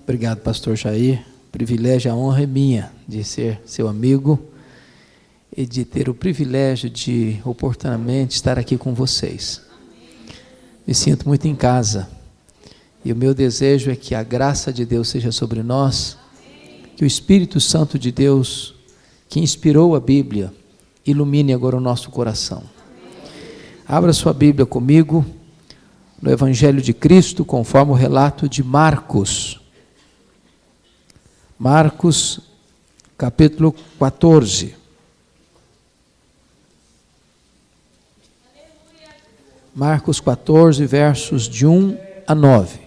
Obrigado, pastor Jair. O privilégio, a honra é minha de ser seu amigo e de ter o privilégio de oportunamente estar aqui com vocês. Me sinto muito em casa e o meu desejo é que a graça de Deus seja sobre nós, que o Espírito Santo de Deus, que inspirou a Bíblia, ilumine agora o nosso coração. Abra sua Bíblia comigo no Evangelho de Cristo, conforme o relato de Marcos. Marcos, capítulo 14. Marcos 14, versos de 1 a 9.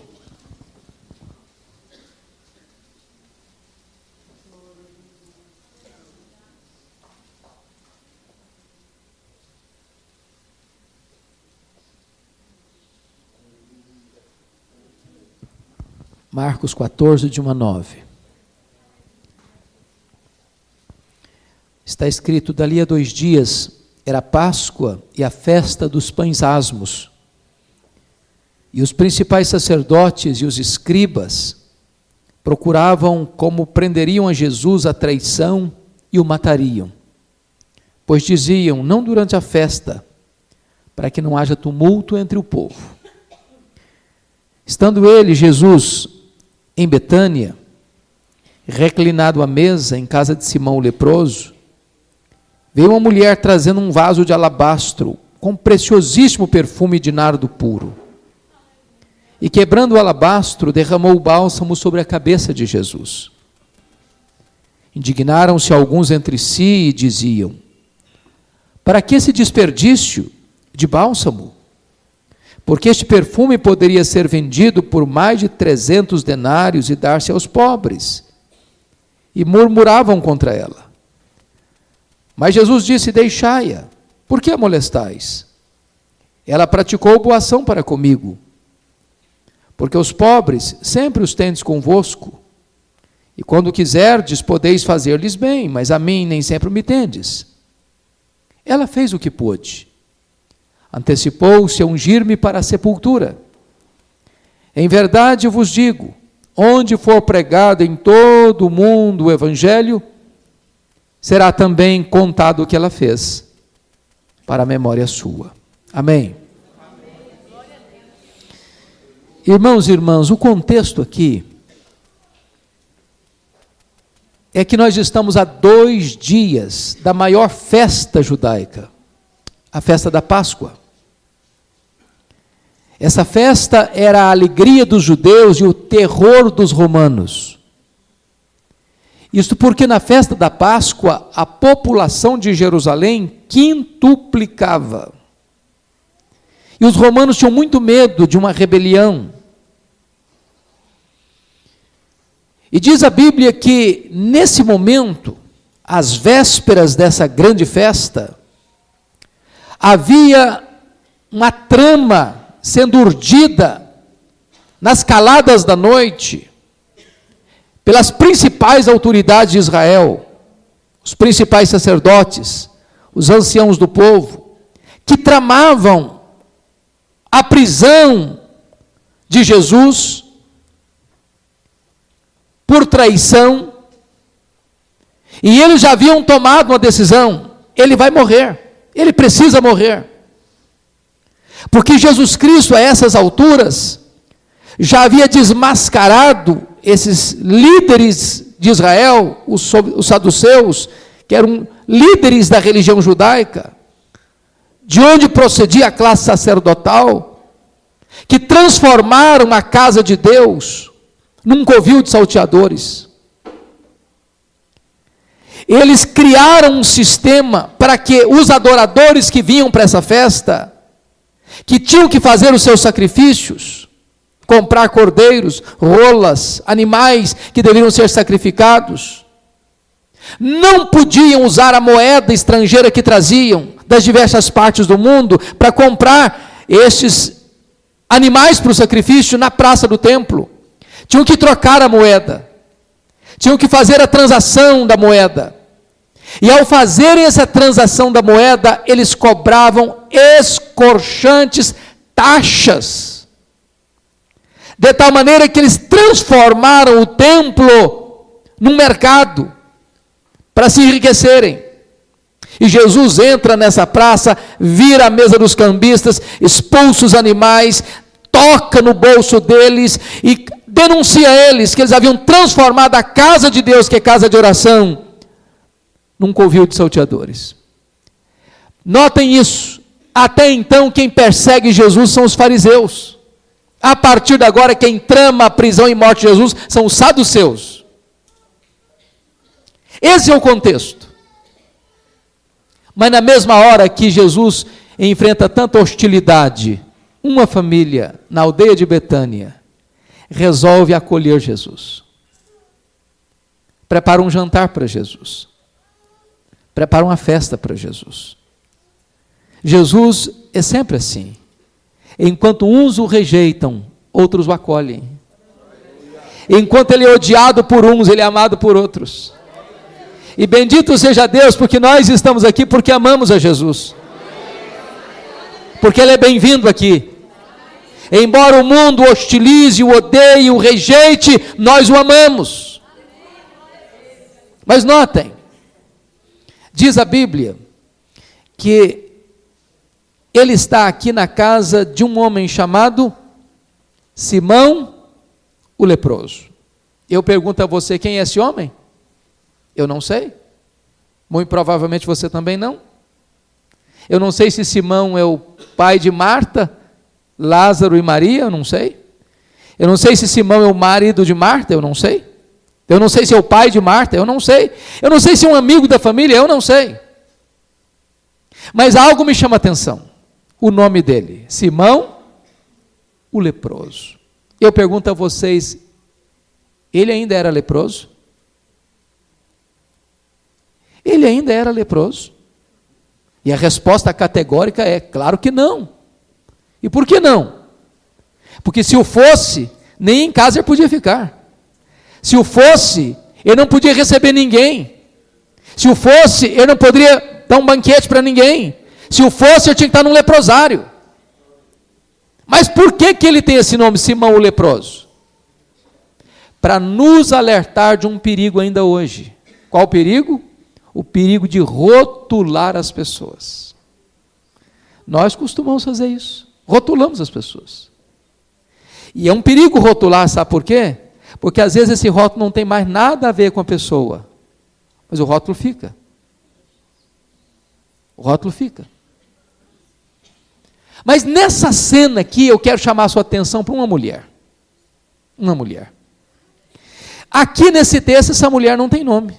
Marcos 14, de 1 a 9. Está escrito: dali a 2 dias era Páscoa e a festa dos pães asmos. E os principais sacerdotes e os escribas procuravam como prenderiam a Jesus à traição e o matariam. Pois diziam: não durante a festa, para que não haja tumulto entre o povo. Estando ele, Jesus, em Betânia, reclinado à mesa em casa de Simão o leproso, veio uma mulher trazendo um vaso de alabastro com preciosíssimo perfume de nardo puro. E quebrando o alabastro, derramou o bálsamo sobre a cabeça de Jesus. Indignaram-se alguns entre si e diziam: para que esse desperdício de bálsamo? Porque este perfume poderia ser vendido por mais de 300 denários e dar-se aos pobres. E murmuravam contra ela. Mas Jesus disse: deixai-a, por que a molestais? Ela praticou boa ação para comigo, porque os pobres sempre os tendes convosco, e quando quiserdes podeis fazer-lhes bem, mas a mim nem sempre me tendes. Ela fez o que pôde, antecipou-se a ungir-me para a sepultura. Em verdade eu vos digo, onde for pregado em todo o mundo o Evangelho, será também contado o que ela fez, para a memória sua. Amém. Irmãos e irmãs, o contexto aqui é que nós estamos a 2 dias da maior festa judaica, a festa da Páscoa. Essa festa era a alegria dos judeus e o terror dos romanos. Isto porque na festa da Páscoa a população de Jerusalém quintuplicava. E os romanos tinham muito medo de uma rebelião. E diz a Bíblia que nesse momento, às vésperas dessa grande festa, havia uma trama sendo urdida nas caladas da noite pelas principais autoridades de Israel, os principais sacerdotes, os anciãos do povo, que tramavam a prisão de Jesus por traição, e eles já haviam tomado uma decisão: ele vai morrer, ele precisa morrer. Porque Jesus Cristo, a essas alturas, já havia desmascarado esses líderes de Israel, os saduceus, que eram líderes da religião judaica, de onde procedia a classe sacerdotal, que transformaram a casa de Deus num covil de salteadores. Eles criaram um sistema para que os adoradores que vinham para essa festa, que tinham que fazer os seus sacrifícios, comprar cordeiros, rolas, animais que deveriam ser sacrificados, não podiam usar a moeda estrangeira que traziam das diversas partes do mundo para comprar estes animais para o sacrifício na praça do templo. Tinham que trocar a moeda, tinham que fazer a transação da moeda. E ao fazerem essa transação da moeda, eles cobravam escorchantes taxas de tal maneira que eles transformaram o templo num mercado para se enriquecerem. E Jesus entra nessa praça, vira a mesa dos cambistas, expulsa os animais, toca no bolso deles e denuncia a eles que eles haviam transformado a casa de Deus, que é casa de oração, num covil de salteadores. Notem isso. Até então, quem persegue Jesus são os fariseus. A partir de agora, quem trama a prisão e morte de Jesus são os saduceus. Esse é o contexto. Mas na mesma hora que Jesus enfrenta tanta hostilidade, uma família na aldeia de Betânia resolve acolher Jesus. Prepara um jantar para Jesus. Prepara uma festa para Jesus. Jesus é sempre assim. Enquanto uns o rejeitam, outros o acolhem. Enquanto ele é odiado por uns, ele é amado por outros. E bendito seja Deus, porque nós estamos aqui porque amamos a Jesus. Porque ele é bem-vindo aqui. Embora o mundo o hostilize, o odeie, o rejeite, nós o amamos. Mas notem, diz a Bíblia, que ele está aqui na casa de um homem chamado Simão, o leproso. Eu pergunto a você, quem é esse homem? Eu não sei. Muito provavelmente você também não. Eu não sei se Simão é o pai de Marta, Lázaro e Maria, eu não sei. Eu não sei se Simão é o marido de Marta, eu não sei. Eu não sei se é o pai de Marta, eu não sei. Eu não sei se é um amigo da família, eu não sei. Mas algo me chama a atenção. O nome dele, Simão, o leproso. Eu pergunto a vocês, ele ainda era leproso? Ele ainda era leproso? E a resposta categórica é, claro que não. E por que não? Porque se o fosse, nem em casa ele podia ficar. Se o fosse, ele não podia receber ninguém. Se o fosse, ele não poderia dar um banquete para ninguém. Se o fosse, eu tinha que estar num leprosário. Mas por que ele tem esse nome, Simão o leproso? Para nos alertar de um perigo ainda hoje. Qual o perigo? O perigo de rotular as pessoas. Nós costumamos fazer isso. Rotulamos as pessoas. E é um perigo rotular, sabe por quê? Porque às vezes esse rótulo não tem mais nada a ver com a pessoa. Mas o rótulo fica. O rótulo fica. Mas nessa cena aqui, eu quero chamar a sua atenção para uma mulher. Uma mulher. Aqui nesse texto, essa mulher não tem nome.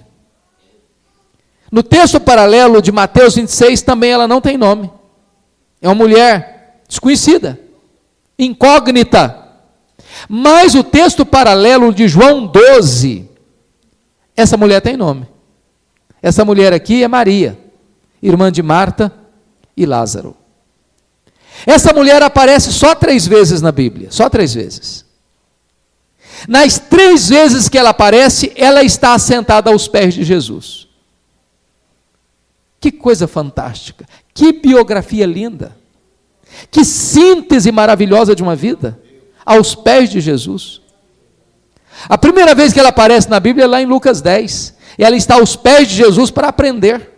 No texto paralelo de Mateus 26, também ela não tem nome. É uma mulher desconhecida, incógnita. Mas o texto paralelo de João 12, essa mulher tem nome. Essa mulher aqui é Maria, irmã de Marta e Lázaro. Essa mulher aparece só 3 vezes na Bíblia, só 3 vezes. Nas 3 vezes que ela aparece, ela está assentada aos pés de Jesus. Que coisa fantástica, que biografia linda, que síntese maravilhosa de uma vida, aos pés de Jesus. A primeira vez que ela aparece na Bíblia é lá em Lucas 10, e ela está aos pés de Jesus para aprender.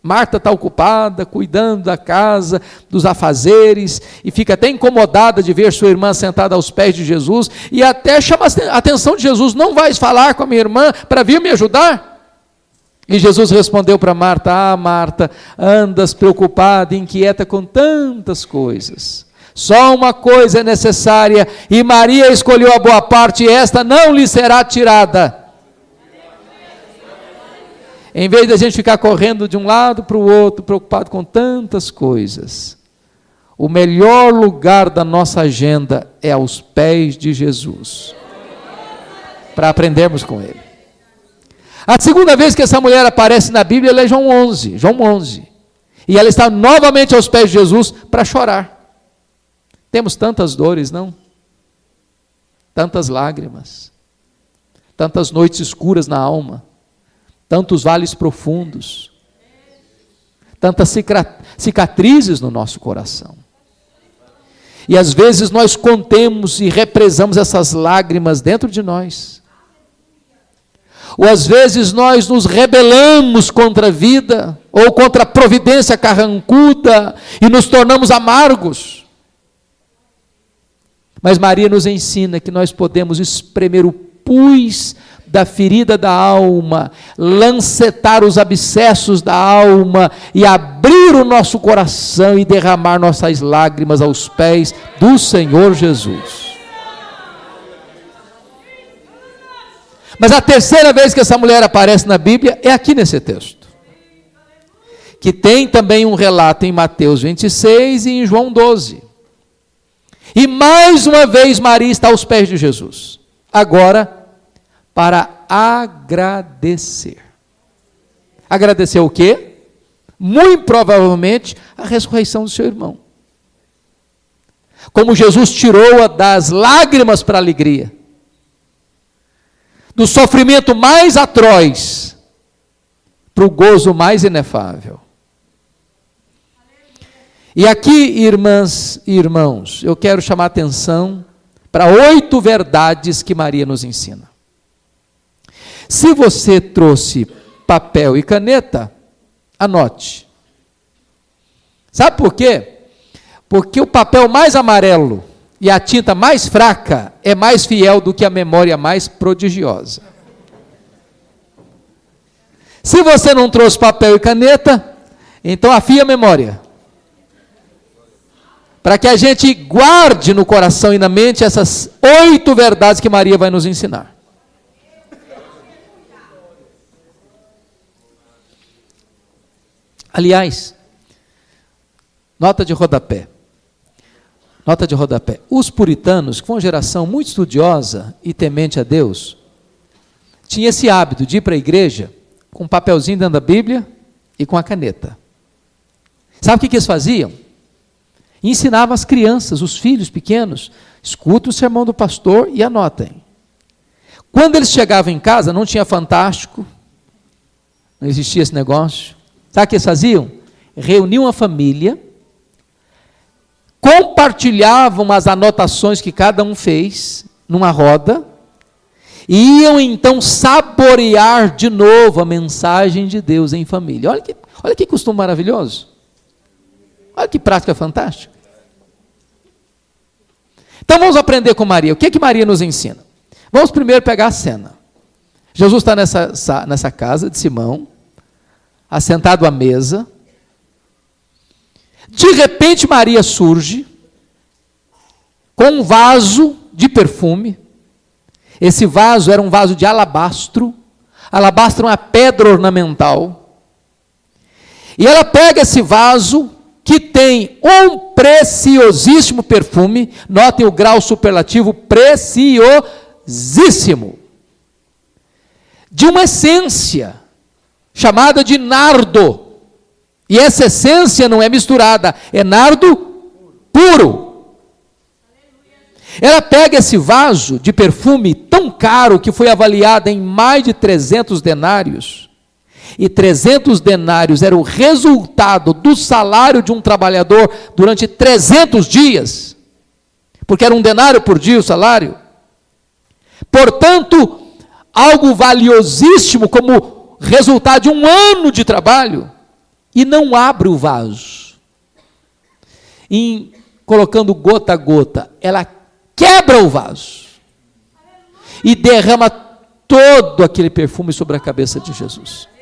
Marta está ocupada, cuidando da casa, dos afazeres, e fica até incomodada de ver sua irmã sentada aos pés de Jesus, e até chama a atenção de Jesus, não vais falar com a minha irmã para vir me ajudar? E Jesus respondeu para Marta, Marta, andas preocupada, inquieta com tantas coisas, só uma coisa é necessária, e Maria escolheu a boa parte, e esta não lhe será tirada. Em vez de a gente ficar correndo de um lado para o outro, preocupado com tantas coisas, o melhor lugar da nossa agenda é aos pés de Jesus, para aprendermos com Ele. A segunda vez que essa mulher aparece na Bíblia, ela é João 11, e ela está novamente aos pés de Jesus para chorar. Temos tantas dores, não? Tantas lágrimas, tantas noites escuras na alma, tantos vales profundos, tantas cicatrizes no nosso coração. E às vezes nós contemos e represamos essas lágrimas dentro de nós. Ou às vezes nós nos rebelamos contra a vida, ou contra a providência carrancuda, e nos tornamos amargos. Mas Maria nos ensina que nós podemos espremer o pus da ferida da alma, lancetar os abscessos da alma, e abrir o nosso coração e derramar nossas lágrimas aos pés do Senhor Jesus. Mas a terceira vez que essa mulher aparece na Bíblia é aqui nesse texto, que tem também um relato em Mateus 26 e em João 12. E mais uma vez Maria está aos pés de Jesus, agora para agradecer. Agradecer o quê? Muito provavelmente a ressurreição do seu irmão. Como Jesus tirou-a das lágrimas para a alegria, do sofrimento mais atroz para o gozo mais inefável. E aqui, irmãs e irmãos, eu quero chamar a atenção para 8 verdades que Maria nos ensina. Se você trouxe papel e caneta, anote. Sabe por quê? Porque o papel mais amarelo e a tinta mais fraca é mais fiel do que a memória mais prodigiosa. Se você não trouxe papel e caneta, então afia a memória, para que a gente guarde no coração e na mente essas 8 verdades que Maria vai nos ensinar. Aliás, nota de rodapé. Nota de rodapé. Os puritanos, que foi uma geração muito estudiosa e temente a Deus, tinha esse hábito de ir para a igreja com um papelzinho dentro da Bíblia e com a caneta. Sabe o que eles faziam? Ensinavam as crianças, os filhos pequenos, escuta o sermão do pastor e anotem. Quando eles chegavam em casa, não tinha Fantástico, não existia esse negócio. Sabe o que eles faziam? Reuniam a família, compartilhavam as anotações que cada um fez numa roda, e iam então saborear de novo a mensagem de Deus em família. Olha que costume maravilhoso. Olha que prática fantástica. Então vamos aprender com Maria. O que Maria nos ensina? Vamos primeiro pegar a cena. Jesus está nessa casa de Simão, assentado à mesa. De repente Maria surge com um vaso de perfume. Esse vaso era um vaso de alabastro. Alabastro é uma pedra ornamental. E ela pega esse vaso, que tem um preciosíssimo perfume, notem o grau superlativo, preciosíssimo, de uma essência, chamada de nardo. E essa essência não é misturada, é nardo puro. Ela pega esse vaso de perfume tão caro, que foi avaliado em mais de 300 denários, e 300 denários era o resultado do salário de um trabalhador durante 300 dias, porque era um denário por dia o salário. Portanto, algo valiosíssimo como resultado de um ano de trabalho, e não abre o vaso. Colocando gota a gota, ela quebra o vaso e derrama todo aquele perfume sobre a cabeça de Jesus.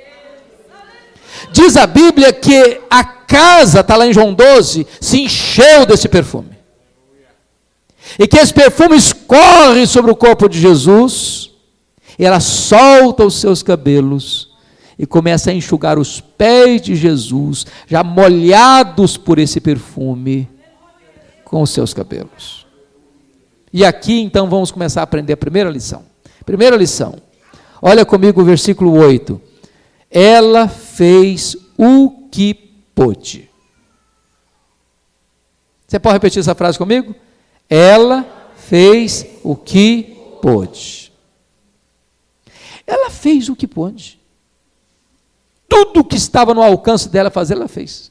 Diz a Bíblia que a casa, está lá em João 12, se encheu desse perfume. E que esse perfume escorre sobre o corpo de Jesus, e ela solta os seus cabelos, e começa a enxugar os pés de Jesus, já molhados por esse perfume, com os seus cabelos. E aqui então vamos começar a aprender a primeira lição. Primeira lição, olha comigo o versículo 8. Ela fez o que pôde. Você pode repetir essa frase comigo? Ela fez o que pôde. Ela fez o que pôde. Tudo que estava no alcance dela fazer, ela fez.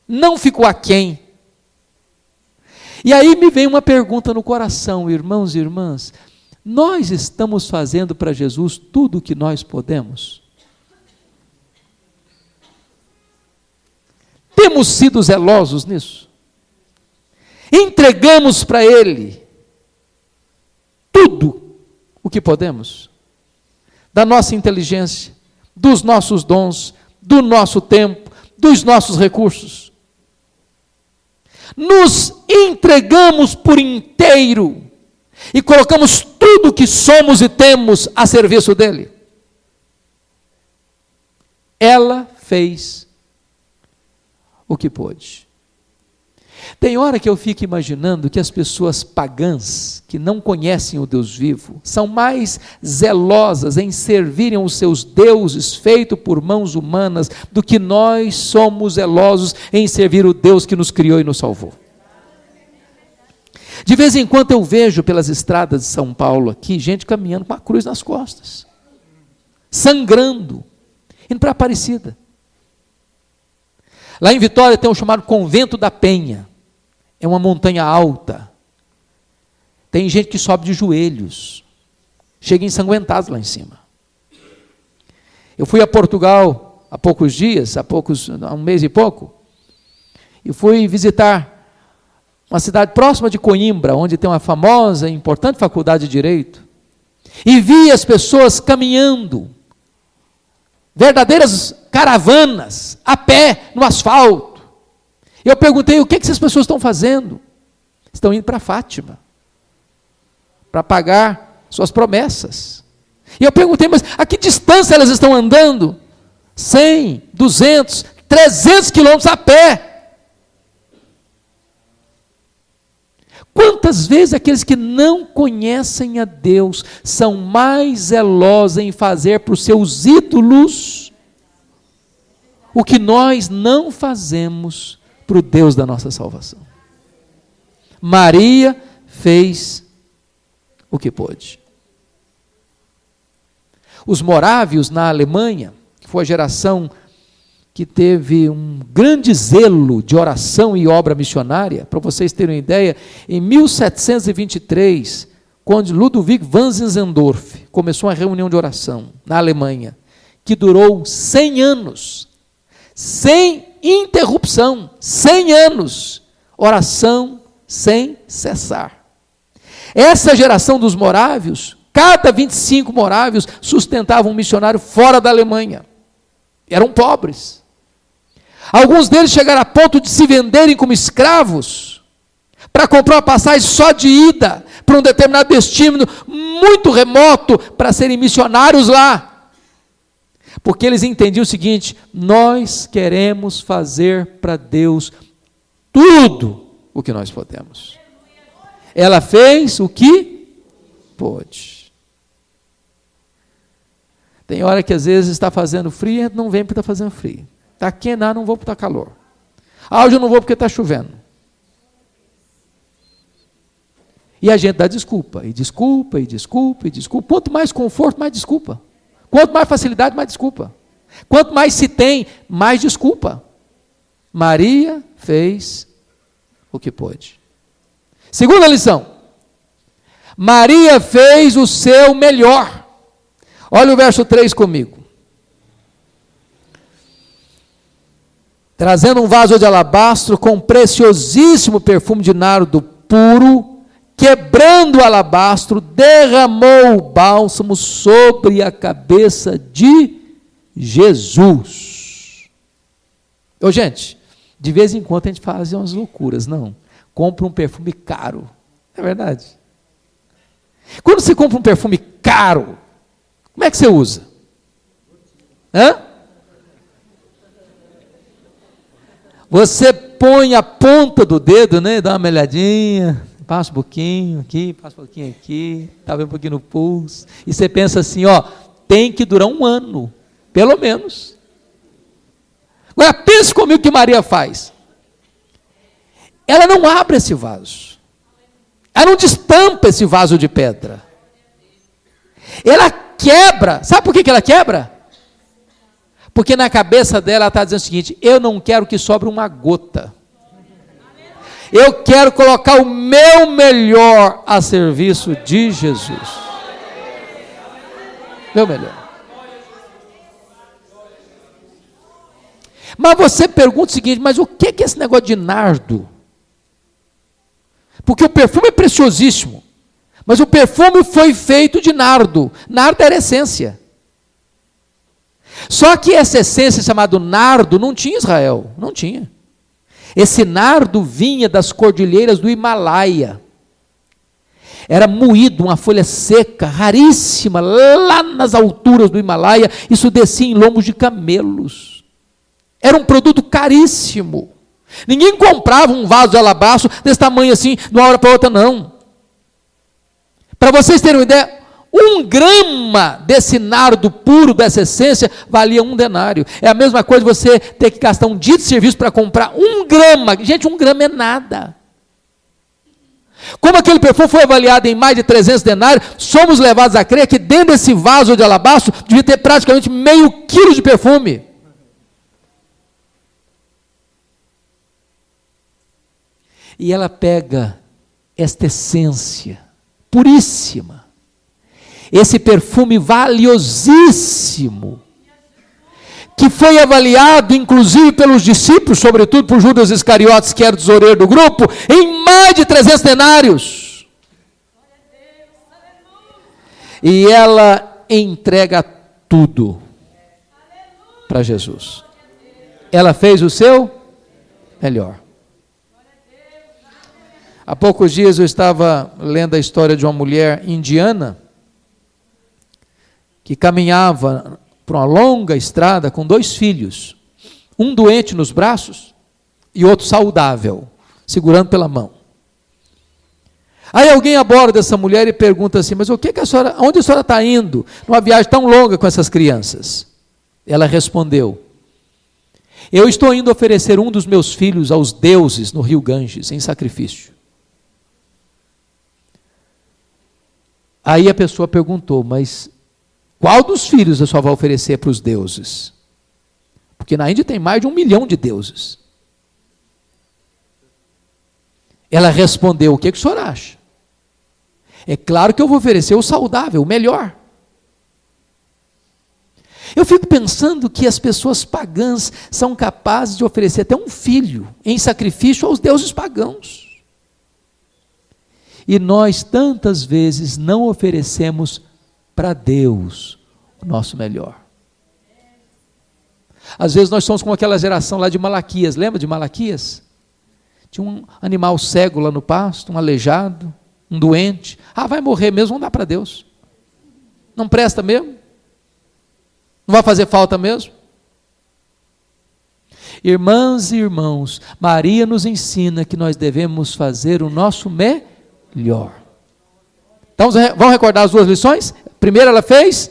Não ficou aquém. E aí me vem uma pergunta no coração, irmãos e irmãs: nós estamos fazendo para Jesus tudo o que nós podemos? Temos sido zelosos nisso? Entregamos para Ele tudo o que podemos? Da nossa inteligência, dos nossos dons, do nosso tempo, dos nossos recursos. Nos entregamos por inteiro e colocamos tudo o que somos e temos a serviço dele. Ela fez o que pôde. Tem hora que eu fico imaginando que as pessoas pagãs, que não conhecem o Deus vivo, são mais zelosas em servirem os seus deuses feitos por mãos humanas, do que nós somos zelosos em servir o Deus que nos criou e nos salvou. De vez em quando eu vejo pelas estradas de São Paulo aqui, gente caminhando com a cruz nas costas, sangrando, indo para Aparecida. Lá em Vitória tem um chamado Convento da Penha. É uma montanha alta. Tem gente que sobe de joelhos. Chega ensanguentado lá em cima. Eu fui a Portugal há poucos dias, há um mês e pouco, e fui visitar uma cidade próxima de Coimbra, onde tem uma famosa e importante faculdade de Direito, e vi as pessoas caminhando, verdadeiras caravanas, a pé, no asfalto. Eu perguntei: o que essas pessoas estão fazendo? Estão indo para Fátima, para pagar suas promessas. E eu perguntei: mas a que distância elas estão andando? 100, 200, 300 quilômetros a pé. Quantas vezes aqueles que não conhecem a Deus são mais zelosos em fazer para os seus ídolos o que nós não fazemos para o Deus da nossa salvação? Maria fez o que pôde. Os morávios na Alemanha, que foi a geração que teve um grande zelo de oração e obra missionária, para vocês terem uma ideia, em 1723, quando Ludwig van Zinzendorf começou uma reunião de oração na Alemanha, que durou 100 anos, sem interrupção, 100 anos, oração sem cessar. Essa geração dos morávios, cada 25 morávios sustentavam um missionário fora da Alemanha. Eram pobres. Alguns deles chegaram a ponto de se venderem como escravos, para comprar uma passagem só de ida, para um determinado destino muito remoto, para serem missionários lá. Porque eles entendiam o seguinte: nós queremos fazer para Deus tudo o que nós podemos. Ela fez o que pôde. Tem hora que às vezes está fazendo frio, a gente não vem porque está fazendo frio. Está quente, não vou porque está calor. Hoje eu não vou porque está chovendo. E a gente dá desculpa, e desculpa, e desculpa, e desculpa. Quanto mais conforto, mais desculpa. Quanto mais facilidade, mais desculpa. Quanto mais se tem, mais desculpa. Maria fez o que pôde. Segunda lição. Maria fez o seu melhor. Olha o verso 3 comigo. Trazendo um vaso de alabastro com preciosíssimo perfume de nardo puro, quebrando o alabastro, derramou o bálsamo sobre a cabeça de Jesus. Ô gente, de vez em quando a gente faz umas loucuras, não? Compra um perfume caro, é verdade? Quando você compra um perfume caro, como é que você usa? Você põe a ponta do dedo, né? Dá uma melhadinha, passa um pouquinho aqui, passa um pouquinho aqui, talvez um pouquinho no pulso, e você pensa assim, tem que durar 1 ano, pelo menos. Agora pense comigo o que Maria faz. Ela não abre esse vaso, ela não destampa esse vaso de pedra, ela quebra. Sabe por que ela quebra? Porque na cabeça dela ela está dizendo o seguinte: eu não quero que sobre uma gota, Eu quero colocar o meu melhor a serviço de Jesus. Meu melhor. Mas você pergunta o seguinte, mas o que é esse negócio de nardo? Porque o perfume é preciosíssimo, mas o perfume foi feito de nardo. Nardo era essência. Só que essa essência chamada nardo não tinha em Israel, não tinha. Esse nardo vinha das cordilheiras do Himalaia. Era moído, uma folha seca, raríssima, lá nas alturas do Himalaia. Isso descia em lombos de camelos. Era um produto caríssimo. Ninguém comprava um vaso de alabastro desse tamanho assim, de uma hora para outra, não. Para vocês terem uma ideia, 1 grama desse nardo puro, dessa essência, valia 1 denário. É a mesma coisa você ter que gastar um dia de serviço para comprar 1 grama. Gente, 1 grama é nada. Como aquele perfume foi avaliado em mais de 300 denários, somos levados a crer que dentro desse vaso de alabastro devia ter praticamente meio quilo de perfume. E ela pega esta essência puríssima, esse perfume valiosíssimo, que foi avaliado inclusive pelos discípulos, sobretudo por Judas Iscariotes, que era o tesoureiro do grupo, em mais de 300 denários. E ela entrega tudo para Jesus. Ela fez o seu melhor. Há poucos dias eu estava lendo a história de uma mulher indiana que caminhava por uma longa estrada com 2 filhos, um doente nos braços e outro saudável, segurando pela mão. Aí alguém aborda essa mulher e pergunta assim, mas onde a senhora está indo numa viagem tão longa com essas crianças? Ela respondeu, eu estou indo oferecer um dos meus filhos aos deuses no rio Ganges, em sacrifício. Aí a pessoa perguntou, mas qual dos filhos a senhora vai oferecer para os deuses? Porque na Índia tem mais de 1 milhão de deuses. Ela respondeu, o que o senhor acha? É claro que eu vou oferecer o saudável, o melhor. Eu fico pensando que as pessoas pagãs são capazes de oferecer até um filho em sacrifício aos deuses pagãos. E nós tantas vezes não oferecemos para Deus o nosso melhor. Às vezes nós somos como aquela geração lá de Malaquias, lembra de Malaquias? Tinha um animal cego lá no pasto, um aleijado, um doente. Vai morrer mesmo, vamos dar para Deus. Não presta mesmo? Não vai fazer falta mesmo? Irmãs e irmãos, Maria nos ensina que nós devemos fazer o nosso melhor. Então, vamos recordar as 2 lições? Primeiro, ela fez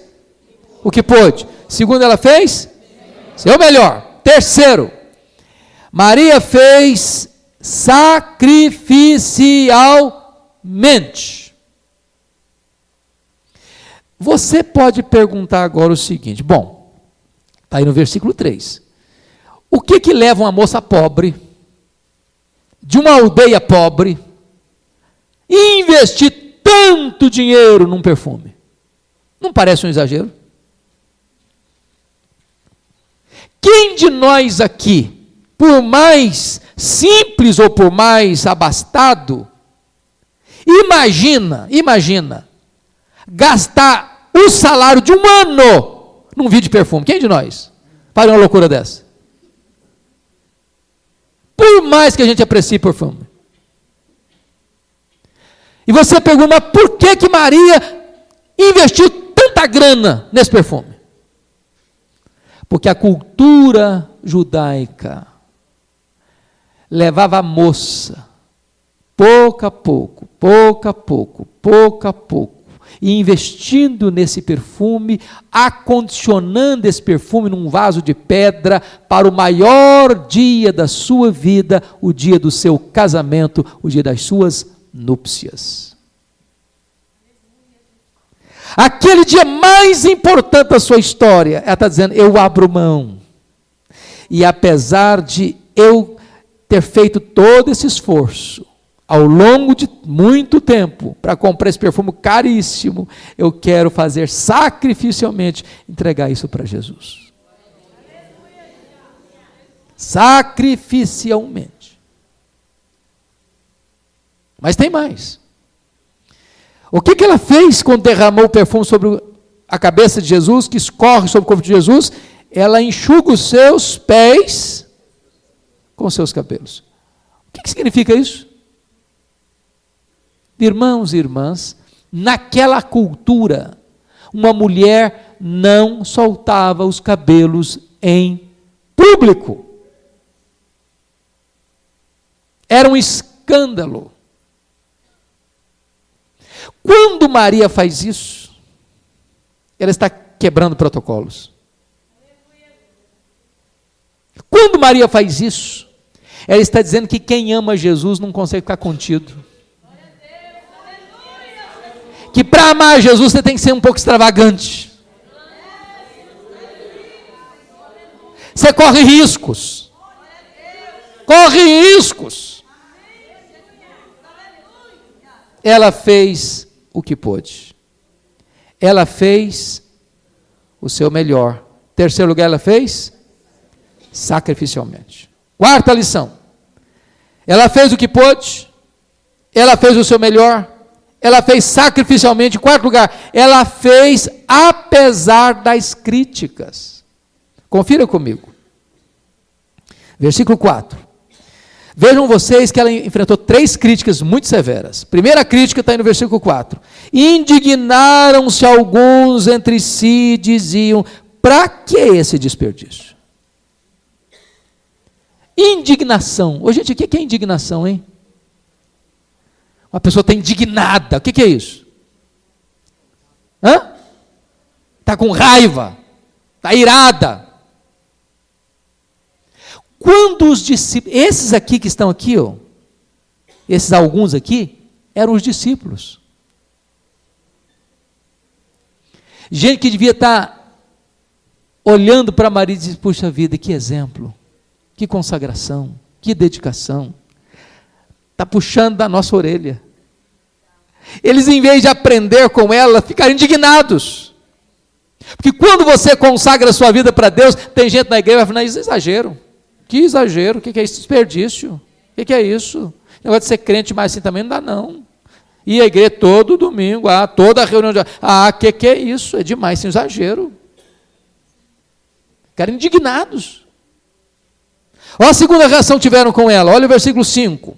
o que pôde. Segundo, ela fez seu melhor. Terceiro, Maria fez sacrificialmente. Você pode perguntar agora o seguinte, bom, está aí no versículo 3. O que leva uma moça pobre, de uma aldeia pobre, e investir tanto dinheiro num perfume? Não parece um exagero? Quem de nós aqui, por mais simples ou por mais abastado, imagina, gastar o salário de um ano num vídeo de perfume? Quem de nós faria uma loucura dessa? Por mais que a gente aprecie perfume. E você pergunta, mas por que Maria investiu tanta grana nesse perfume? Porque a cultura judaica levava a moça, pouco a pouco, e investindo nesse perfume, acondicionando esse perfume num vaso de pedra para o maior dia da sua vida, o dia do seu casamento, o dia das suas núpcias. Aquele dia mais importante da sua história, ela está dizendo, eu abro mão. E apesar de eu ter feito todo esse esforço, ao longo de muito tempo, para comprar esse perfume caríssimo, eu quero fazer sacrificialmente, entregar isso para Jesus. Sacrificialmente. Mas tem mais. O que ela fez quando derramou o perfume sobre a cabeça de Jesus, que escorre sobre o corpo de Jesus? Ela enxuga os seus pés com seus cabelos. O que significa isso? Irmãos e irmãs, naquela cultura, uma mulher não soltava os cabelos em público. Era um escândalo. Quando Maria faz isso, ela está quebrando protocolos. Quando Maria faz isso, ela está dizendo que quem ama Jesus não consegue ficar contido. Que para amar Jesus você tem que ser um pouco extravagante. Você corre riscos. Corre riscos. Ela fez o que pôde. Ela fez o seu melhor. Terceiro lugar, ela fez sacrificialmente. Quarta lição. Ela fez o que pôde. Ela fez o seu melhor. Ela fez sacrificialmente. Em quarto lugar, ela fez apesar das críticas. Confira comigo. Versículo 4. Vejam vocês que ela enfrentou 3 críticas muito severas. Primeira crítica está aí no versículo 4. Indignaram-se alguns entre si e diziam: para que esse desperdício? Indignação. Ô, gente, o que é indignação, hein? Uma pessoa está indignada. O que é isso? Está com raiva. Está irada. Quando os discípulos, esses aqui que estão aqui, ó, esses alguns aqui, eram os discípulos. Gente que devia estar olhando para Maria e dizer: puxa vida, que exemplo, que consagração, que dedicação. Está puxando da nossa orelha. Eles, em vez de aprender com ela, ficaram indignados. Porque quando você consagra a sua vida para Deus, tem gente na igreja que vai falar: isso é exagero. Que exagero, o que é isso? Desperdício. O que é isso? O negócio de ser crente mais assim também não dá, não. E a igreja todo domingo, toda a reunião, que é isso? É demais, sim, exagero. Ficaram indignados. Olha a segunda reação que tiveram com ela, olha o versículo 5.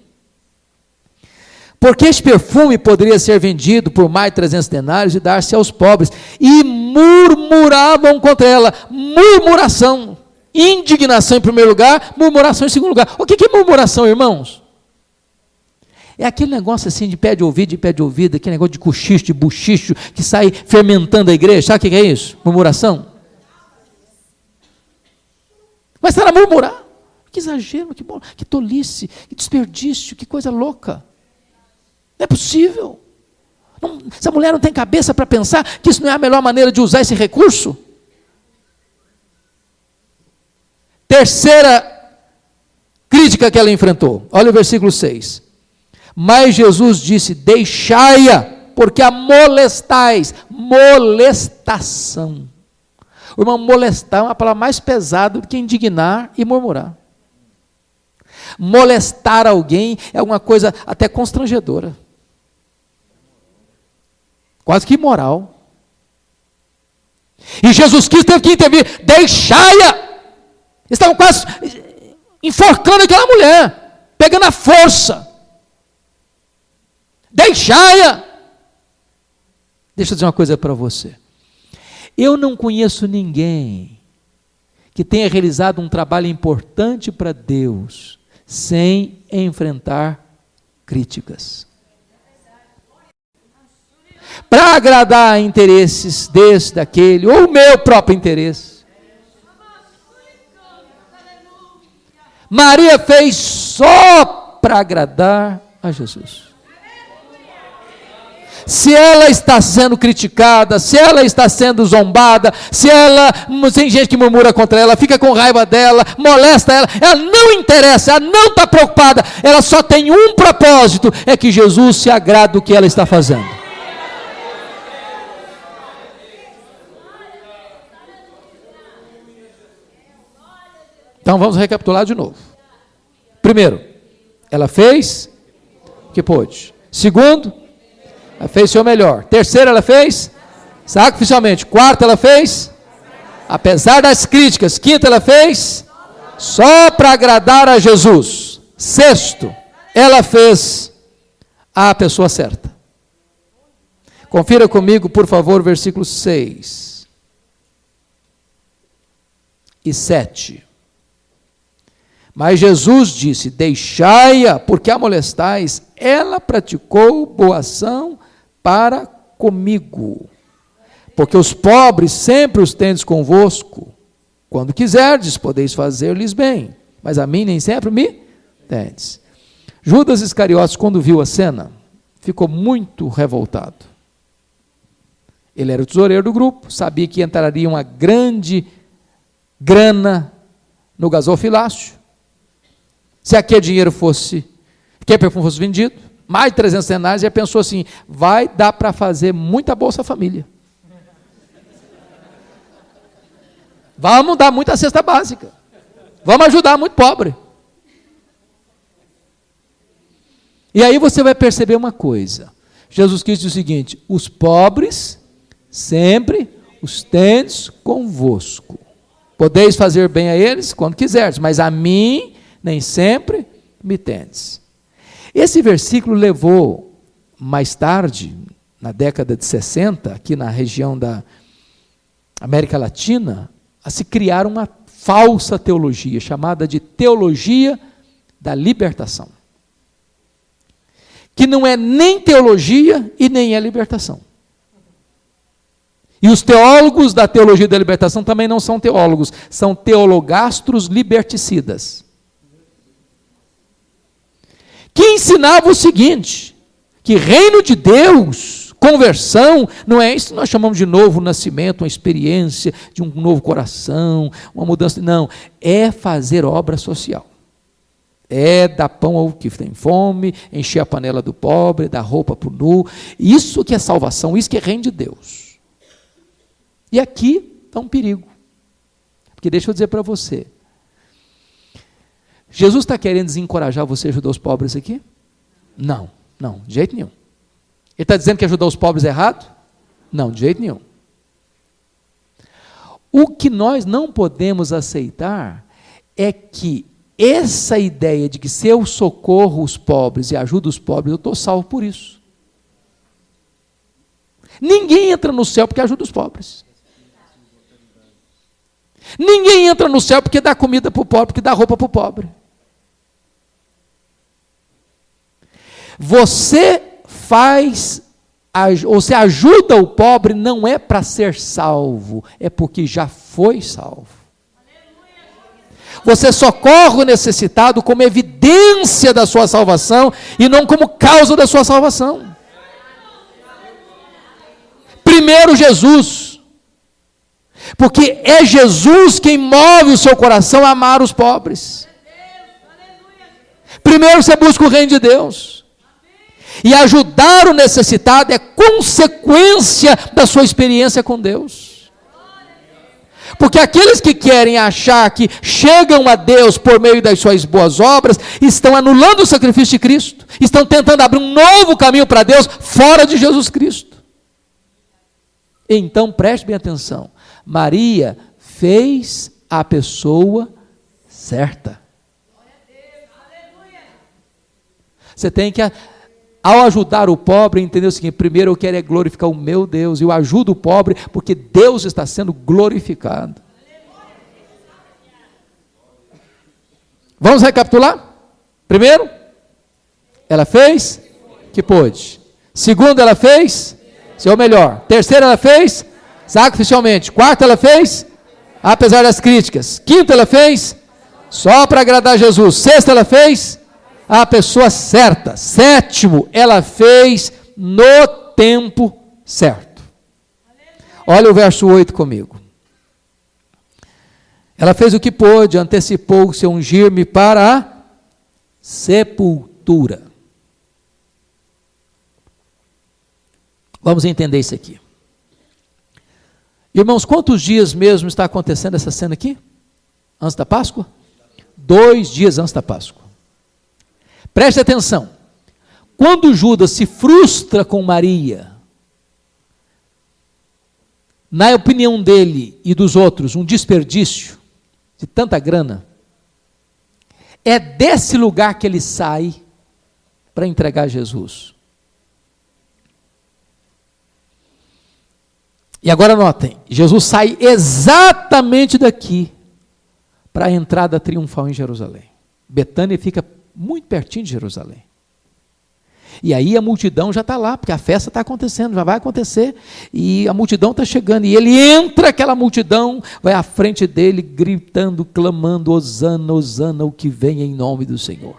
Porque este perfume poderia ser vendido por mais de 300 denários e dar-se aos pobres. E murmuravam contra ela. Murmuração. Indignação em primeiro lugar, murmuração em segundo lugar. O que é murmuração, irmãos? É aquele negócio assim de pé de ouvido, aquele negócio de cochicho, de buchicho, que sai fermentando a igreja. Sabe o que é isso? Murmuração. Mas era murmurar. Que exagero, que tolice, que desperdício, que coisa louca. Não é possível. Essa mulher não tem cabeça para pensar que isso não é a melhor maneira de usar esse recurso? Terceira crítica que ela enfrentou. Olha o versículo 6. Mas Jesus disse: deixai-a, porque a molestais. Molestação. O irmão, molestar é uma palavra mais pesada do que indignar e murmurar. Molestar alguém é alguma coisa até constrangedora. Quase que imoral. E Jesus Cristo teve que intervir. Deixai-a. Estavam quase enforcando aquela mulher, pegando a força. Deixai-a. Deixa eu dizer uma coisa para você. Eu não conheço ninguém que tenha realizado um trabalho importante para Deus sem enfrentar críticas. Para agradar interesses desse, daquele, ou o meu próprio interesse. Maria fez só para agradar a Jesus. se ela está sendo criticada, se ela está sendo zombada, se tem gente que murmura contra ela, fica com raiva dela, molesta ela não interessa, ela não está preocupada, ela só tem um propósito, é que Jesus se agrade do que ela está fazendo. Então vamos recapitular de novo. Primeiro, ela fez o que pôde. Segundo, ela fez o seu melhor. Terceiro, ela fez sacrificialmente. Quarto, ela fez apesar das críticas. Quinto, ela fez só para agradar a Jesus. Sexto, ela fez a pessoa certa. Confira comigo, por favor, versículos 6 e 7. Mas Jesus disse: deixai-a, porque a molestais, ela praticou boa ação para comigo. Porque os pobres sempre os tendes convosco, quando quiserdes, podeis fazer-lhes bem, mas a mim nem sempre me tendes. Judas Iscariotes, quando viu a cena, ficou muito revoltado. Ele era o tesoureiro do grupo, sabia que entraria uma grande grana no gasofilácio, se aquele dinheiro fosse, aquele perfume fosse vendido, mais de 300 denários, ele pensou assim, vai dar para fazer muita Bolsa Família. Vamos dar muita cesta básica. Vamos ajudar muito pobre. E aí você vai perceber uma coisa. Jesus Cristo diz o seguinte: os pobres sempre os tendes convosco. Podeis fazer bem a eles quando quiserdes, mas a mim nem sempre me tendes. Esse versículo levou, mais tarde, na década de 60, aqui na região da América Latina, a se criar uma falsa teologia, chamada de teologia da libertação. Que não é nem teologia e nem é libertação. E os teólogos da teologia da libertação também não são teólogos, são teologastros liberticidas. Que ensinava o seguinte, que reino de Deus, conversão, não é isso que nós chamamos de novo nascimento, uma experiência de um novo coração, uma mudança, não, é fazer obra social. É dar pão ao que tem fome, encher a panela do pobre, dar roupa para o nu, isso que é salvação, isso que é reino de Deus. E aqui está um perigo, porque deixa eu dizer para você, Jesus está querendo desencorajar você a ajudar os pobres aqui? Não, de jeito nenhum. Ele está dizendo que ajudar os pobres é errado? Não, de jeito nenhum. O que nós não podemos aceitar é que essa ideia de que se eu socorro os pobres e ajudo os pobres, eu estou salvo por isso. Ninguém entra no céu porque ajuda os pobres. Ninguém entra no céu porque dá comida para o pobre, porque dá roupa para o pobre. Você faz, ou você ajuda o pobre, não é para ser salvo, é porque já foi salvo. Você socorre o necessitado como evidência da sua salvação e não como causa da sua salvação. Primeiro Jesus, porque é Jesus quem move o seu coração a amar os pobres. Primeiro você busca o reino de Deus. E ajudar o necessitado é consequência da sua experiência com Deus. Porque aqueles que querem achar que chegam a Deus por meio das suas boas obras, estão anulando o sacrifício de Cristo, estão tentando abrir um novo caminho para Deus fora de Jesus Cristo. Então preste bem atenção, Maria fez a pessoa certa. Você tem que, ao ajudar o pobre, entender o seguinte: primeiro eu quero é glorificar o meu Deus, eu ajudo o pobre porque Deus está sendo glorificado. Vamos recapitular? Primeiro, ela fez o que pôde. Segundo, ela fez seu melhor. Terceiro, ela fez sacrificialmente. Quarto, ela fez apesar das críticas. Quinto, ela fez só para agradar Jesus. Sexto, ela fez a pessoa certa. Sétimo, ela fez no tempo certo. Olha o verso 8 comigo. Ela fez o que pôde, antecipou-se a ungir-me para a sepultura. Vamos entender isso aqui. Irmãos, quantos dias mesmo está acontecendo essa cena aqui? Antes da Páscoa? 2 dias antes da Páscoa. Preste atenção. Quando Judas se frustra com Maria, na opinião dele e dos outros, um desperdício de tanta grana, é desse lugar que ele sai para entregar Jesus. E agora notem, Jesus sai exatamente daqui para a entrada triunfal em Jerusalém. Betânia fica muito pertinho de Jerusalém. E aí a multidão já está lá, porque a festa está acontecendo, já vai acontecer, e a multidão está chegando, e ele entra, aquela multidão vai à frente dele, gritando, clamando, Hosana, Hosana, o que vem em nome do Senhor.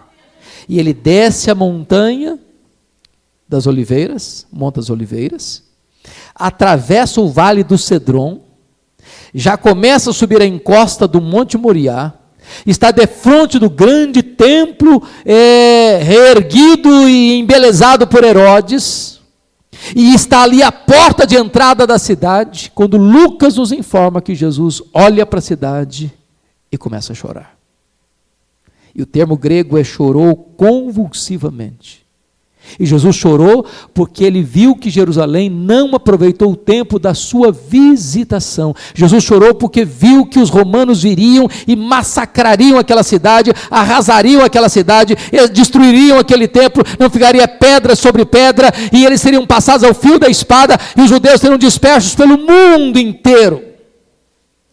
E ele desce a montanha das oliveiras, Monte das Oliveiras, atravessa o vale do Cedron, já começa a subir a encosta do Monte Moriá, está defronte do grande templo reerguido e embelezado por Herodes, e está ali a porta de entrada da cidade, quando Lucas nos informa que Jesus olha para a cidade e começa a chorar. E o termo grego é chorou convulsivamente. E Jesus chorou porque ele viu que Jerusalém não aproveitou o tempo da sua visitação. Jesus chorou porque viu que os romanos viriam e massacrariam aquela cidade, arrasariam aquela cidade, destruiriam aquele templo, não ficaria pedra sobre pedra, e eles seriam passados ao fio da espada, e os judeus seriam dispersos pelo mundo inteiro.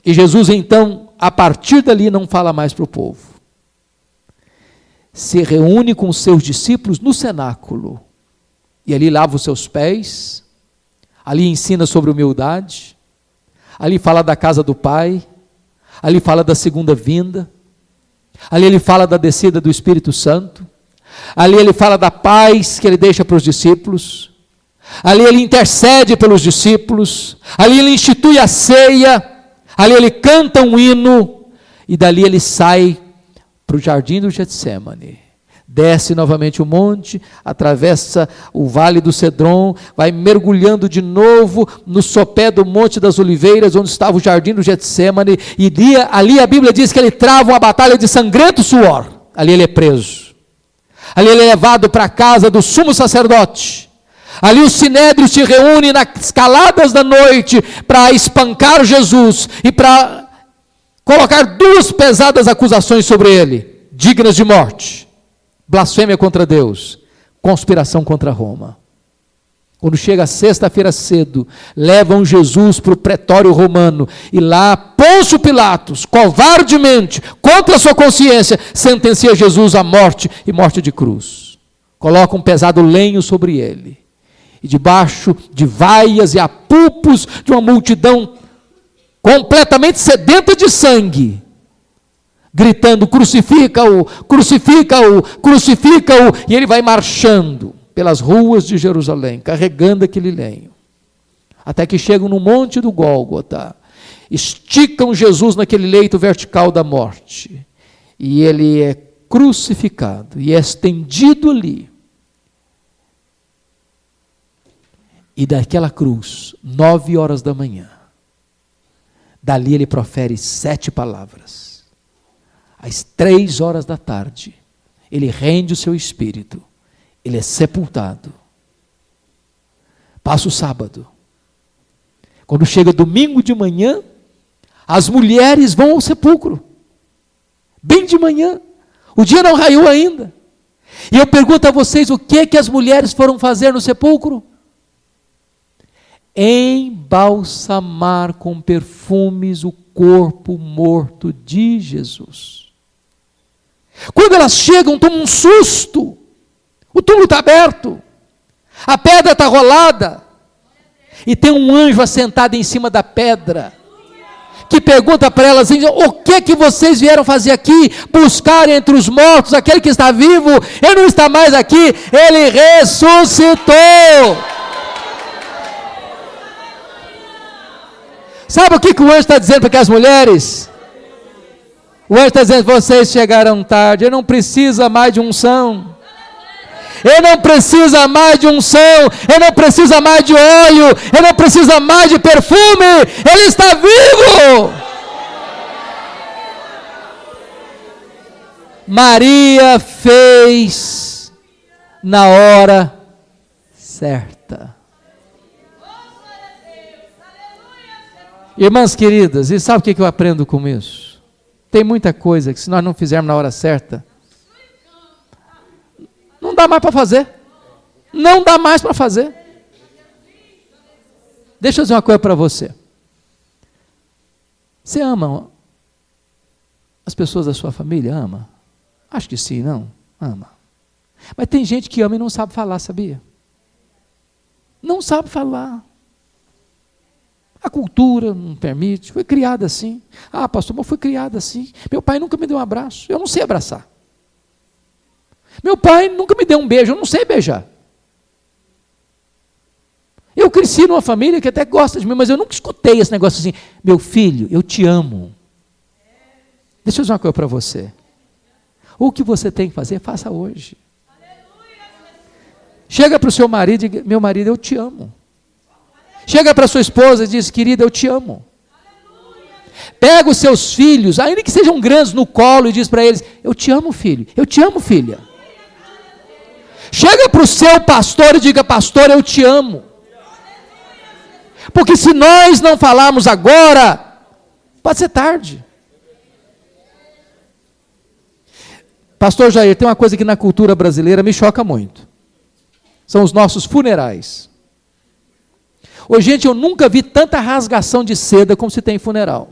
E Jesus então, a partir dali, não fala mais para o povo. Se reúne com os seus discípulos no cenáculo, e ali lava os seus pés, ali ensina sobre humildade, ali fala da casa do Pai, ali fala da segunda vinda, ali ele fala da descida do Espírito Santo, ali ele fala da paz que ele deixa para os discípulos, ali ele intercede pelos discípulos, ali ele institui a ceia, ali ele canta um hino, e dali ele sai para o jardim do Getsêmani, desce novamente o monte, atravessa o vale do Cedron, vai mergulhando de novo no sopé do Monte das Oliveiras, onde estava o jardim do Getsêmani, e ali a Bíblia diz que ele trava uma batalha de sangrento suor. Ali ele é preso, ali ele é levado para a casa do sumo sacerdote, ali os sinédrios se reúnem nas caladas da noite para espancar Jesus e para colocar 2 pesadas acusações sobre ele, dignas de morte: blasfêmia contra Deus, conspiração contra Roma. Quando chega sexta-feira cedo, levam Jesus para o pretório romano, e lá Pôncio Pilatos, covardemente, contra a sua consciência, sentencia Jesus à morte, e morte de cruz. Coloca um pesado lenho sobre ele, e debaixo de vaias e apupos de uma multidão completamente sedenta de sangue, gritando: crucifica-o, crucifica-o, crucifica-o, e ele vai marchando pelas ruas de Jerusalém, carregando aquele lenho, até que chegam no monte do Gólgota, esticam Jesus naquele leito vertical da morte, e ele é crucificado, e é estendido ali, e daquela cruz, 9 horas da manhã, dali ele profere 7 palavras. Às 3 horas da tarde, ele rende o seu espírito, ele é sepultado. Passa o sábado. Quando chega domingo de manhã, as mulheres vão ao sepulcro, bem de manhã, o dia não raiou ainda. E eu pergunto a vocês, o que as mulheres foram fazer no sepulcro? Embalsamar com perfumes o corpo morto de Jesus. Quando elas chegam, tomam um susto. O túmulo está aberto, a pedra está rolada, e tem um anjo assentado em cima da pedra, que pergunta para elas: o que vocês vieram fazer aqui? Buscar entre os mortos aquele que está vivo? Ele não está mais aqui, ele ressuscitou. Sabe o que o anjo está dizendo para aquelas mulheres? O anjo está dizendo: vocês chegaram tarde, ele não precisa mais de unção. Ele não precisa mais de unção, ele não precisa mais de óleo, ele não precisa mais de perfume, ele está vivo. Maria fez na hora certa. Irmãs queridas, e sabe o que eu aprendo com isso? Tem muita coisa que se nós não fizermos na hora certa, não dá mais para fazer. Não dá mais para fazer. Deixa eu dizer uma coisa para você. Você ama as pessoas da sua família? Ama? Acho que sim, não? Ama. Mas tem gente que ama e não sabe falar, sabia? Não sabe falar. A cultura não permite. Foi criada assim. Ah, pastor, mas foi criada assim. Meu pai nunca me deu um abraço. Eu não sei abraçar. Meu pai nunca me deu um beijo, eu não sei beijar. Eu cresci numa família que até gosta de mim, mas eu nunca escutei esse negócio assim: meu filho, eu te amo. Deixa eu dizer uma coisa para você. O que você tem que fazer, faça hoje. Chega para o seu marido e diga: meu marido, eu te amo. Chega para a sua esposa e diz: querida, eu te amo. Pega os seus filhos, ainda que sejam grandes, no colo e diz para eles: eu te amo, filho, eu te amo, filha. Chega para o seu pastor e diga: pastor, eu te amo. Porque se nós não falarmos agora, pode ser tarde. Pastor Jair, tem uma coisa que na cultura brasileira me choca muito. São os nossos funerais. Ô, gente, eu nunca vi tanta rasgação de seda como se tem em funeral.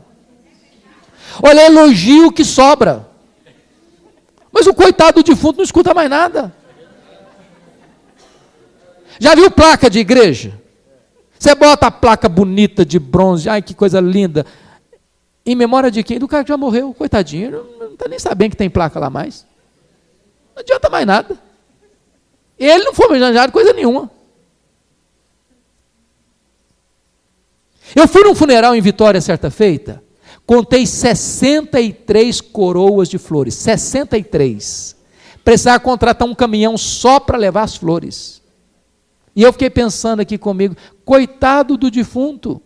Olha, elogio que sobra. Mas o coitado do defunto não escuta mais nada. Já viu placa de igreja? Você bota a placa bonita de bronze, ai que coisa linda. Em memória de quem? Do cara que já morreu, coitadinho. Não está nem sabendo que tem placa lá mais. Não adianta mais nada. Ele não foi homenageado coisa nenhuma. Eu fui num funeral em Vitória certa feita, contei 63 coroas de flores, 63. Precisava contratar um caminhão só para levar as flores. E eu fiquei pensando aqui comigo: coitado do defunto,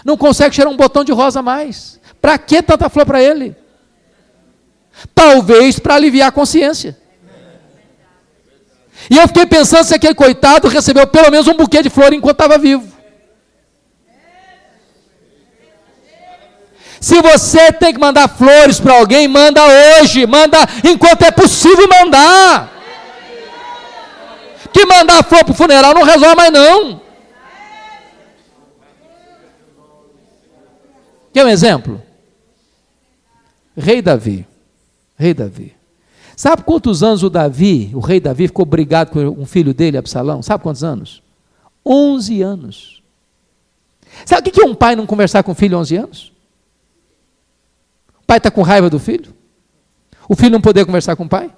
não consegue cheirar um botão de rosa mais. Para que tanta flor para ele? Talvez para aliviar a consciência. E eu fiquei pensando se aquele coitado recebeu pelo menos um buquê de flor enquanto estava vivo. Se você tem que mandar flores para alguém, manda hoje, manda enquanto é possível mandar. Que mandar flor para o funeral não resolve mais não. Quer um exemplo? Rei Davi. Sabe quantos anos o rei Davi, ficou brigado com um filho dele, Absalão? Sabe quantos anos? 11 anos. Sabe o que é um pai não conversar com o filho 11 anos? O pai está com raiva do filho? O filho não poder conversar com o pai?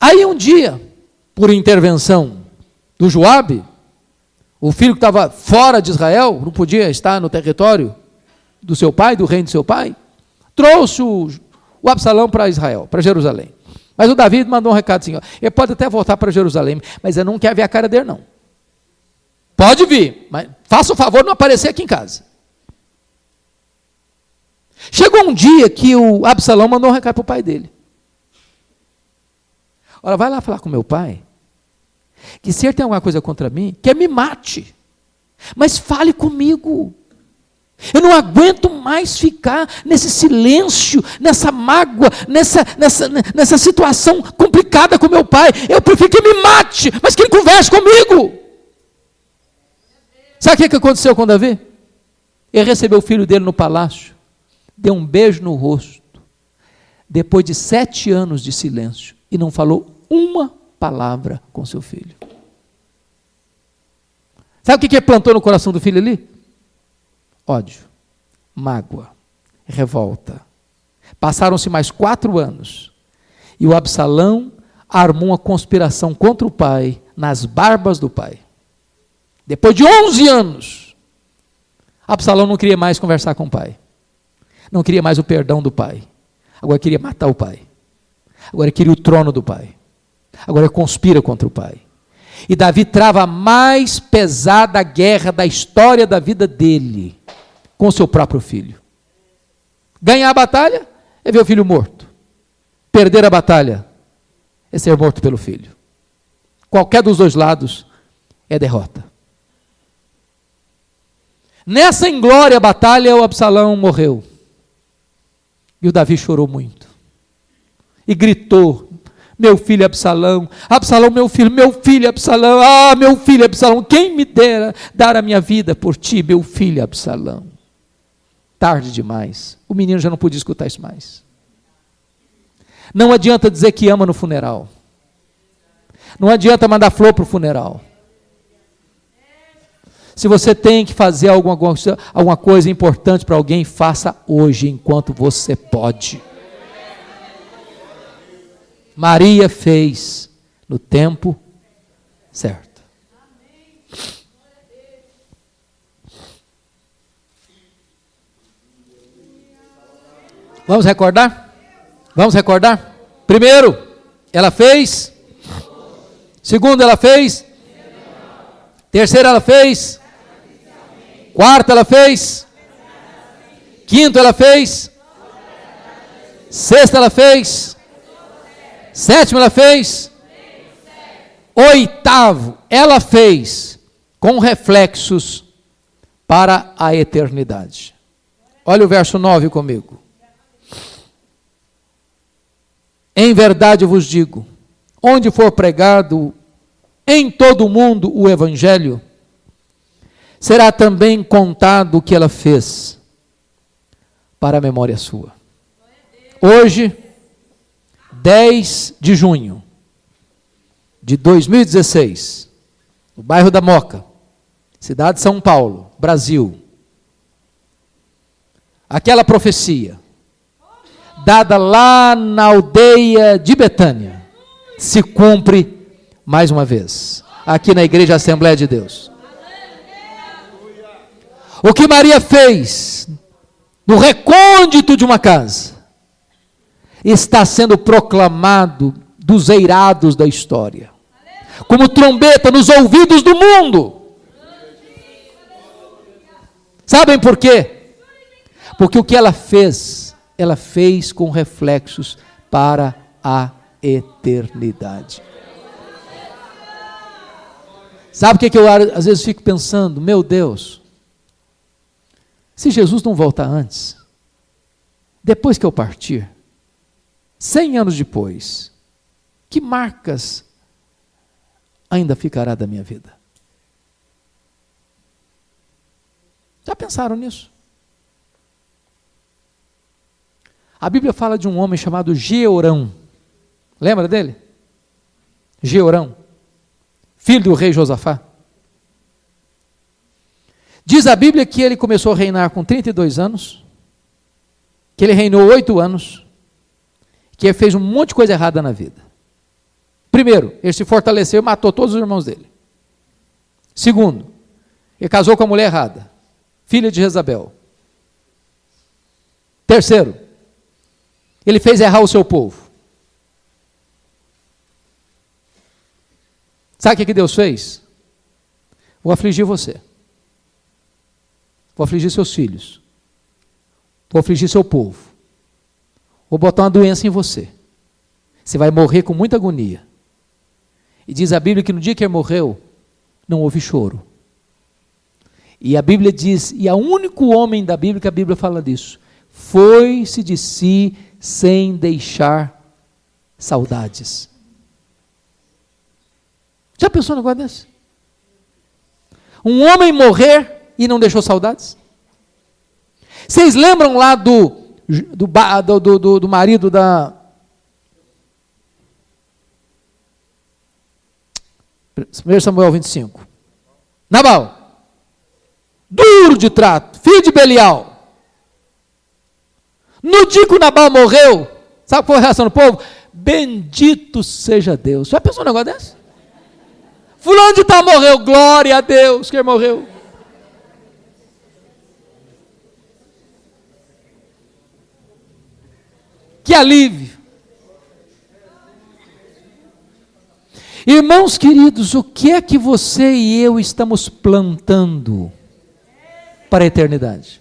Aí um dia, por intervenção do Joabe, o filho que estava fora de Israel, não podia estar no território do seu pai, do reino do seu pai, trouxe o Absalão para Israel, para Jerusalém. Mas o Davi mandou um recado assim: ó, ele pode até voltar para Jerusalém, mas eu não quero ver a cara dele não. Pode vir, mas faça o favor de não aparecer aqui em casa. Chegou um dia que o Absalão mandou um recado para o pai dele: olha, vai lá falar com meu pai, que se ele tem alguma coisa contra mim, que me mate, mas fale comigo. Eu não aguento mais ficar nesse silêncio, nessa mágoa, nessa situação complicada com meu pai. Eu prefiro que ele me mate, mas que ele converse comigo. Sabe o que aconteceu com Davi? Ele recebeu o filho dele no palácio, deu um beijo no rosto, depois de 7 anos de silêncio, e não falou uma palavra com seu filho. Sabe o que ele plantou no coração do filho ali? Ódio, mágoa, revolta. Passaram-se mais 4 anos, e o Absalão armou uma conspiração contra o pai, nas barbas do pai. Depois de 11 anos, Absalão não queria mais conversar com o pai. Não queria mais o perdão do pai. Agora queria matar o pai. Agora queria o trono do pai. Agora conspira contra o pai. E Davi trava a mais pesada guerra da história da vida dele com seu próprio filho. Ganhar a batalha é ver o filho morto. Perder a batalha é ser morto pelo filho. Qualquer dos dois lados é derrota. Nessa inglória batalha, o Absalão morreu. E o Davi chorou muito. E gritou: meu filho Absalão, Absalão, meu filho Absalão, ah, meu filho Absalão, quem me dera dar a minha vida por ti, meu filho Absalão. Tarde demais, o menino já não podia escutar isso mais. Não adianta dizer que ama no funeral. Não adianta mandar flor para o funeral. Se você tem que fazer alguma coisa importante para alguém, faça hoje, enquanto você pode. Maria fez no tempo certo. Vamos recordar? Vamos recordar? Primeiro, ela fez. Segundo, ela fez. Terceiro, ela fez. Quarto, ela fez. Quinto, ela fez. Sexto, ela fez. Sétimo, ela fez. Oitavo, ela fez com reflexos para a eternidade. Olha o verso 9 comigo. Em verdade vos digo, onde for pregado em todo o mundo o evangelho, será também contado o que ela fez para a memória sua. Hoje, 10 de junho de 2016, no bairro da Moca, cidade de São Paulo, Brasil, aquela profecia, dada lá na aldeia de Betânia, se cumpre mais uma vez, aqui na Igreja Assembleia de Deus. O que Maria fez no recôndito de uma casa está sendo proclamado dos eirados da história, como trombeta nos ouvidos do mundo. Sabem por quê? Porque o que ela fez com reflexos para a eternidade. Sabe o que eu às vezes fico pensando? Meu Deus, se Jesus não voltar antes, depois que eu partir, 100 anos depois, que marcas ainda ficará da minha vida? Já pensaram nisso? A Bíblia fala de um homem chamado Jeorão. Lembra dele? Jeorão, filho do rei Josafá. Diz a Bíblia que ele começou a reinar com 32 anos, que ele reinou 8 anos, que ele fez um monte de coisa errada na vida. Primeiro, ele se fortaleceu e matou todos os irmãos dele. Segundo, ele casou com a mulher errada, filha de Jezabel. Terceiro, ele fez errar o seu povo. Sabe o que Deus fez? Vou afligir você. Vou afligir seus filhos. Vou afligir seu povo. Vou botar uma doença em você. Você vai morrer com muita agonia. E diz a Bíblia que no dia que ele morreu, não houve choro. E a Bíblia diz, e é o único homem da Bíblia que a Bíblia fala disso, foi-se de si sem deixar saudades. Já pensou no negócio desse? Um homem morrer e não deixou saudades? Vocês lembram lá do marido da... 1 Samuel 25. Nabal. Duro de trato, filho de Belial. No dia que o Nabal morreu, sabe qual foi a reação do povo? Bendito seja Deus. Já pensou um negócio desse? Fulano de tal morreu, glória a Deus que ele morreu. Que alívio. Irmãos queridos, o que é que você e eu estamos plantando para a eternidade?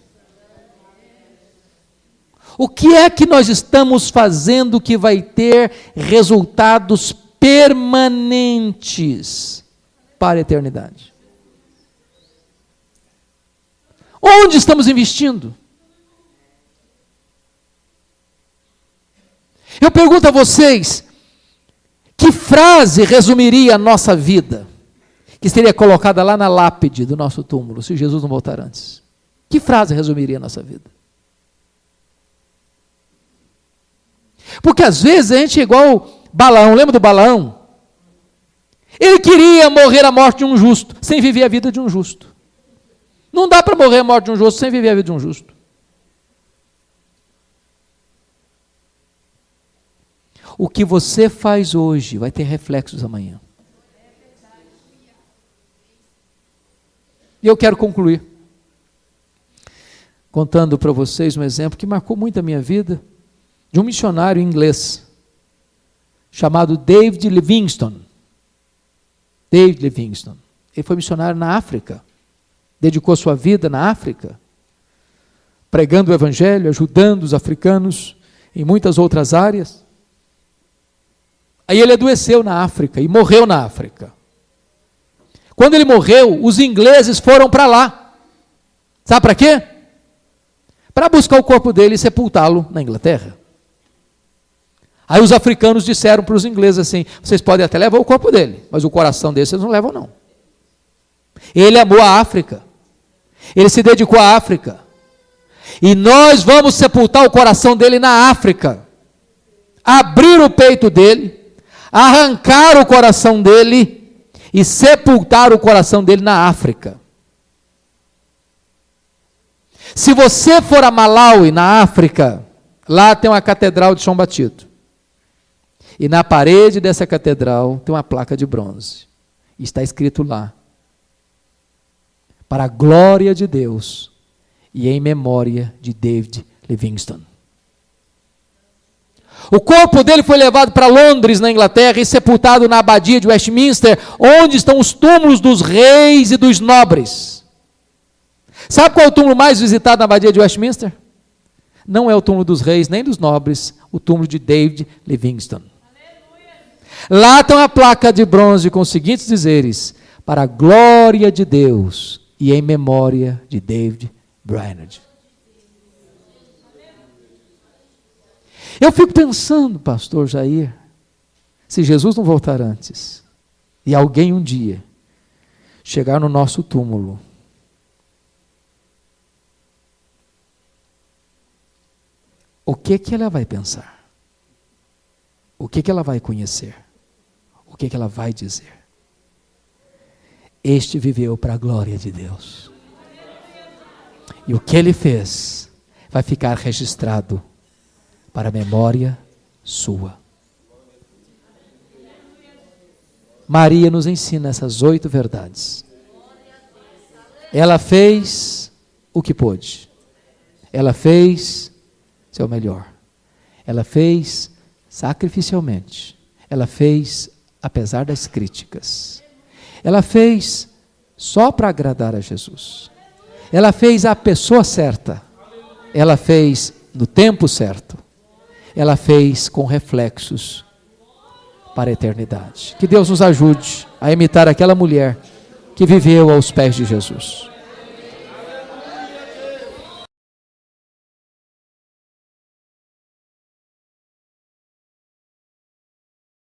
O que é que nós estamos fazendo que vai ter resultados permanentes para a eternidade? Onde estamos investindo? Eu pergunto a vocês, que frase resumiria a nossa vida, que seria colocada lá na lápide do nosso túmulo, se Jesus não voltar antes? Que frase resumiria a nossa vida? Porque às vezes a gente é igual Balaão, lembra do Balaão? Ele queria morrer a morte de um justo, sem viver a vida de um justo. Não dá para morrer a morte de um justo sem viver a vida de um justo. O que você faz hoje vai ter reflexos amanhã. E eu quero concluir contando para vocês um exemplo que marcou muito a minha vida, de um missionário inglês, chamado David Livingstone. David Livingstone. Ele foi missionário na África, dedicou sua vida na África, pregando o evangelho, ajudando os africanos em muitas outras áreas. Aí ele adoeceu na África e morreu na África. Quando ele morreu, os ingleses foram para lá. Sabe para quê? Para buscar o corpo dele e sepultá-lo na Inglaterra. Aí os africanos disseram para os ingleses assim: vocês podem até levar o corpo dele, mas o coração dele vocês não levam não. Ele amou a África. Ele se dedicou à África. E nós vamos sepultar o coração dele na África. Abrir o peito dele, arrancar o coração dele e sepultar o coração dele na África. Se você for a Malawi, na África, lá tem uma catedral de chão batido. E na parede dessa catedral tem uma placa de bronze. E está escrito lá: para a glória de Deus e em memória de David Livingstone. O corpo dele foi levado para Londres, na Inglaterra, e sepultado na abadia de Westminster, onde estão os túmulos dos reis e dos nobres. Sabe qual é o túmulo mais visitado na abadia de Westminster? Não é o túmulo dos reis nem dos nobres, o túmulo de David Livingstone. Lá tem uma placa de bronze com os seguintes dizeres: para a glória de Deus e em memória de David Brainerd. Eu fico pensando, pastor Jair, se Jesus não voltar antes, e alguém um dia chegar no nosso túmulo, o que ela vai pensar? O que ela vai conhecer? O que ela vai dizer? Este viveu para a glória de Deus. E o que ele fez vai ficar registrado para a memória sua. Maria nos ensina essas 8 verdades. Ela fez o que pôde. Ela fez seu melhor. Ela fez sacrificialmente. Ela fez apesar das críticas. Ela fez só para agradar a Jesus. Ela fez a pessoa certa. Ela fez no tempo certo. Ela fez com reflexos para a eternidade. Que Deus nos ajude a imitar aquela mulher que viveu aos pés de Jesus.